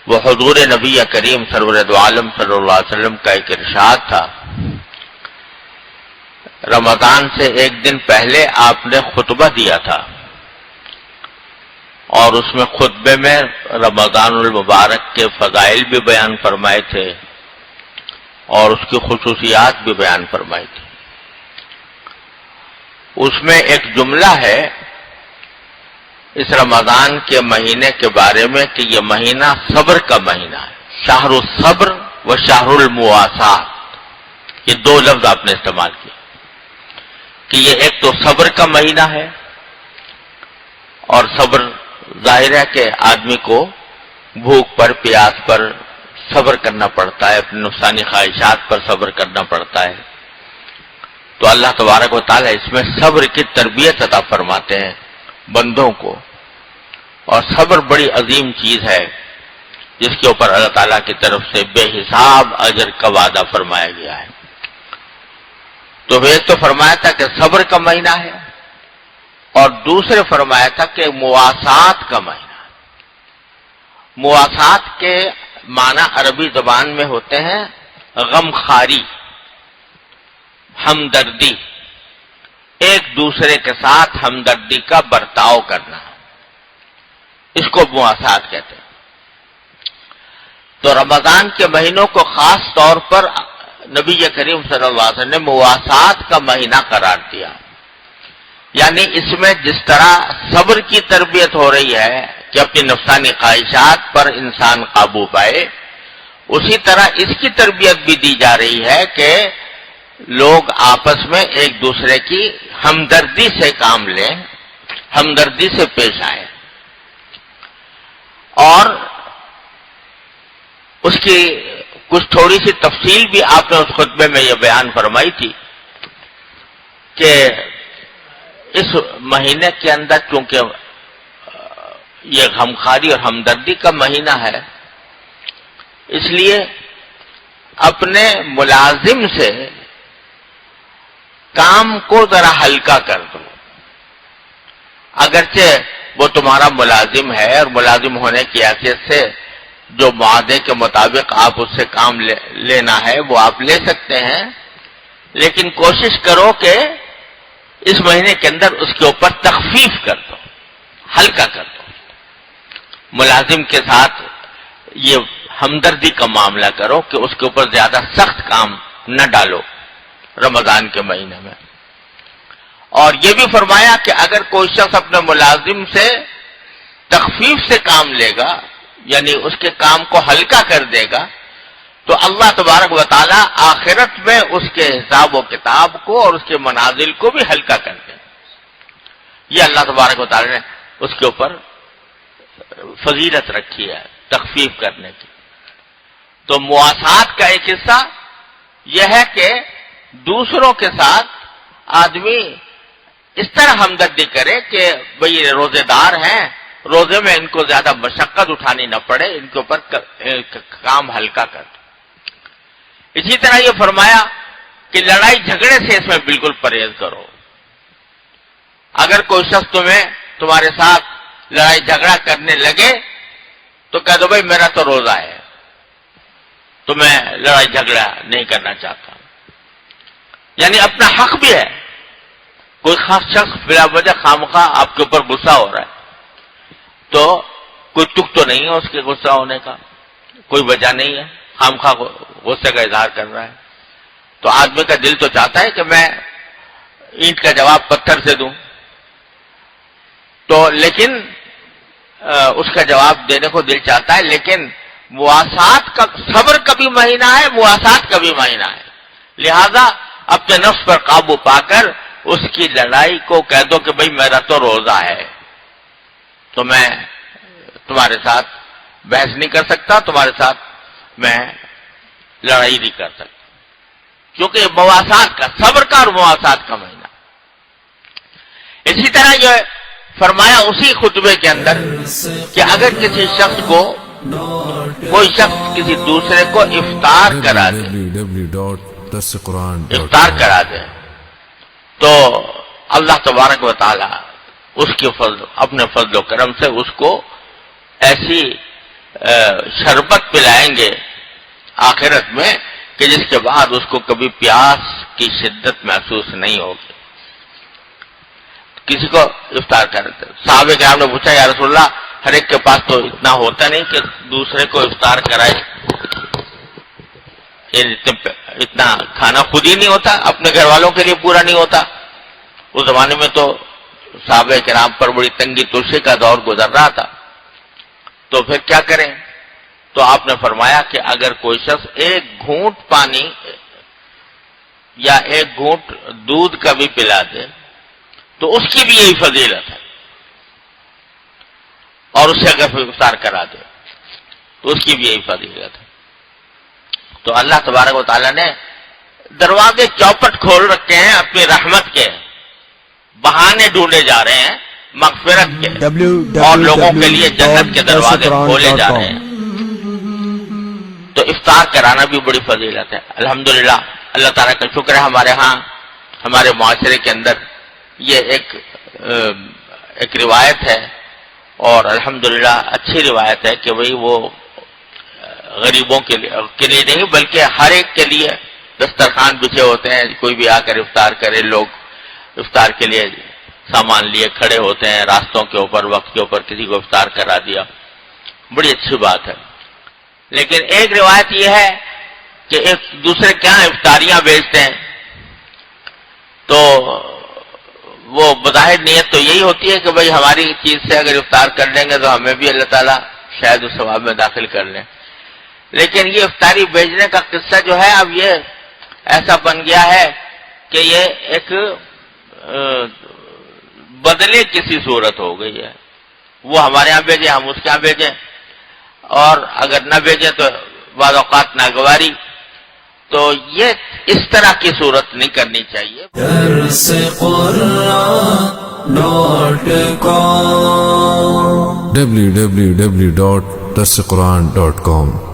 وہ حضور نبی کریم سرور دو عالم صلی اللہ علیہ وسلم کا ایک ارشاد تھا. رمضان سے ایک دن پہلے آپ نے خطبہ دیا تھا اور اس میں خطبے میں رمضان المبارک کے فضائل بھی بیان فرمائے تھے اور اس کی خصوصیات بھی بیان فرمائی تھی. اس میں ایک جملہ ہے اس رمضان کے مہینے کے بارے میں کہ یہ مہینہ صبر کا مہینہ ہے. شہر الصبر و شہر المواسات، یہ دو لفظ آپ نے استعمال کیے کہ یہ ایک تو صبر کا مہینہ ہے، اور صبر ظاہر ہے کہ آدمی کو بھوک پر پیاس پر صبر کرنا پڑتا ہے، اپنی نفسانی خواہشات پر صبر کرنا پڑتا ہے. تو اللہ تبارک و تعالیٰ اس میں صبر کی تربیت عطا فرماتے ہیں بندوں کو، اور صبر بڑی عظیم چیز ہے جس کے اوپر اللہ تعالیٰ کی طرف سے بے حساب اجر کا وعدہ فرمایا گیا ہے. تو ایک تو فرمایا تھا کہ صبر کا مہینہ ہے، اور دوسرے فرمایا تھا کہ مواسات کا مہینہ. مواسات کے معنی عربی زبان میں ہوتے ہیں غم خاری، ہمدردی، ایک دوسرے کے ساتھ ہمدردی کا برتاؤ کرنا، اس کو مواسات کہتے ہیں. تو رمضان کے مہینوں کو خاص طور پر نبی کریم صلی اللہ علیہ وسلم نے مواسات کا مہینہ قرار دیا. یعنی اس میں جس طرح صبر کی تربیت ہو رہی ہے کہ اپنی نفسانی خواہشات پر انسان قابو پائے، اسی طرح اس کی تربیت بھی دی جا رہی ہے کہ لوگ آپس میں ایک دوسرے کی ہمدردی سے کام لیں، ہمدردی سے پیش آئیں. اور اس کی کچھ تھوڑی سی تفصیل بھی آپ نے اس خطبے میں یہ بیان فرمائی تھی کہ اس مہینے کے اندر چونکہ یہ غمخواری اور ہمدردی کا مہینہ ہے، اس لیے اپنے ملازم سے کام کو ذرا ہلکا کر دو. اگرچہ وہ تمہارا ملازم ہے اور ملازم ہونے کی حیثیت سے جو معاہدے کے مطابق آپ اس سے کام لینا ہے وہ آپ لے سکتے ہیں، لیکن کوشش کرو کہ اس مہینے کے اندر اس کے اوپر تخفیف کر دو، ہلکا کر دو. ملازم کے ساتھ یہ ہمدردی کا معاملہ کرو کہ اس کے اوپر زیادہ سخت کام نہ ڈالو رمضان کے مہینے میں. اور یہ بھی فرمایا کہ اگر کوئی شخص اپنے ملازم سے تخفیف سے کام لے گا، یعنی اس کے کام کو ہلکا کر دے گا، تو اللہ تبارک و تعالیٰ آخرت میں اس کے حساب و کتاب کو اور اس کے منازل کو بھی ہلکا کر دیں. یہ اللہ تبارک و تعالیٰ نے اس کے اوپر فضیلت رکھی ہے تخفیف کرنے کی. تو مواسات کا ایک حصہ یہ ہے کہ دوسروں کے ساتھ آدمی اس طرح ہمدردی کرے کہ بھئی روزے دار ہیں، روزے میں ان کو زیادہ مشقت اٹھانی نہ پڑے، ان کے اوپر کام ہلکا کر دو. اسی طرح یہ فرمایا کہ لڑائی جھگڑے سے اس میں بالکل پرہیز کرو. اگر کوئی شخص تمہارے ساتھ لڑائی جھگڑا کرنے لگے تو کہہ دو بھائی میرا تو روزہ ہے، تو میں لڑائی جھگڑا نہیں کرنا چاہتا. یعنی اپنا حق بھی ہے. کوئی خاص شخص بلا وجہ خامخواہ آپ کے اوپر غصہ ہو رہا ہے تو کوئی تک تو نہیں ہے اس کے غصہ ہونے کا، کوئی وجہ نہیں ہے، خامخواہ غصے کا اظہار کر رہا ہے. تو آدمی کا دل تو چاہتا ہے کہ میں اینٹ کا جواب پتھر سے دوں، تو لیکن اس کا جواب دینے کو دل چاہتا ہے، لیکن مواسات کا، صبر کا بھی مہینہ ہے، مواسات کا بھی مہینہ ہے. لہذا اپنے نفس پر قابو پا کر اس کی لڑائی کو کہہ دو کہ بھئی میرا تو روزہ ہے، تو میں تمہارے ساتھ بحث نہیں کر سکتا، تمہارے ساتھ میں لڑائی نہیں کر سکتا. کیونکہ مواسات کا، صبر کا اور مواسات کا مہینہ. اسی طرح یہ فرمایا اسی خطبے کے اندر کہ اگر کسی شخص کو، کوئی شخص کسی دوسرے کو افطار کرا دے تو اللہ تبارک و تعالی اس کے فضل، اپنے فضل و کرم سے اس کو ایسی شربت پلائیں گے آخرت میں کہ جس کے بعد اس کو کبھی پیاس کی شدت محسوس نہیں ہوگی. کسی کو افطار کرتے صحابہ کرام نے پوچھا، یا رسول اللہ ہر ایک کے پاس تو اتنا ہوتا نہیں کہ دوسرے کو افطار کرائے، اتنا کھانا خود ہی نہیں ہوتا، اپنے گھر والوں کے لیے پورا نہیں ہوتا. اس زمانے میں تو صحابہ کرام پر بڑی تنگی ترشی کا دور گزر رہا تھا، تو پھر کیا کریں؟ تو آپ نے فرمایا کہ اگر کوئی شخص ایک گھونٹ پانی یا ایک گھونٹ دودھ کا بھی پلا دے تو اس کی بھی یہی فضیلت ہے، اور اسے اگر افطار کرا دے تو اس کی بھی یہی فضیلت ہے. تو اللہ تبارک و تعالیٰ نے دروازے چوپٹ کھول رکھے ہیں اپنی رحمت کے، بہانے ڈھونڈے جا رہے ہیں مغفرت کے، اور لوگوں کے لیے جنت کے دروازے کھولے جا رہے ہیں. تو افطار کرانا بھی بڑی فضیلت ہے. الحمدللہ اللہ تعالیٰ کا شکر ہے، ہمارے ہاں ہمارے معاشرے کے اندر یہ ایک روایت ہے، اور الحمدللہ اچھی روایت ہے کہ وہی وہ غریبوں کے لیے نہیں بلکہ ہر ایک کے لیے دسترخوان بچھے ہوتے ہیں، کوئی بھی آ کر افطار کرے. لوگ افطار کے لیے سامان لیے کھڑے ہوتے ہیں راستوں کے اوپر، وقت کے اوپر کسی کو افطار کرا دیا، بڑی اچھی بات ہے. لیکن ایک روایت یہ ہے کہ ایک دوسرے کے یہاں افطاریاں بیچتے ہیں، تو وہ بظاہر نیت تو یہی ہوتی ہے کہ بھئی ہماری چیز سے اگر افطار کر لیں گے تو ہمیں بھی اللہ تعالیٰ شاید اس ثواب میں داخل کر لیں. لیکن یہ افطاری بیچنے کا قصہ جو ہے اب یہ ایسا بن گیا ہے کہ یہ ایک بدلے کسی صورت ہو گئی ہے. وہ ہمارے یہاں بھیجیں، ہم اس کے یہاں بھیجیں، اور اگر نہ بھیجیں تو بعض اوقات ناگواری. تو یہ اس طرح کی صورت نہیں کرنی چاہیے. www.darsequran.com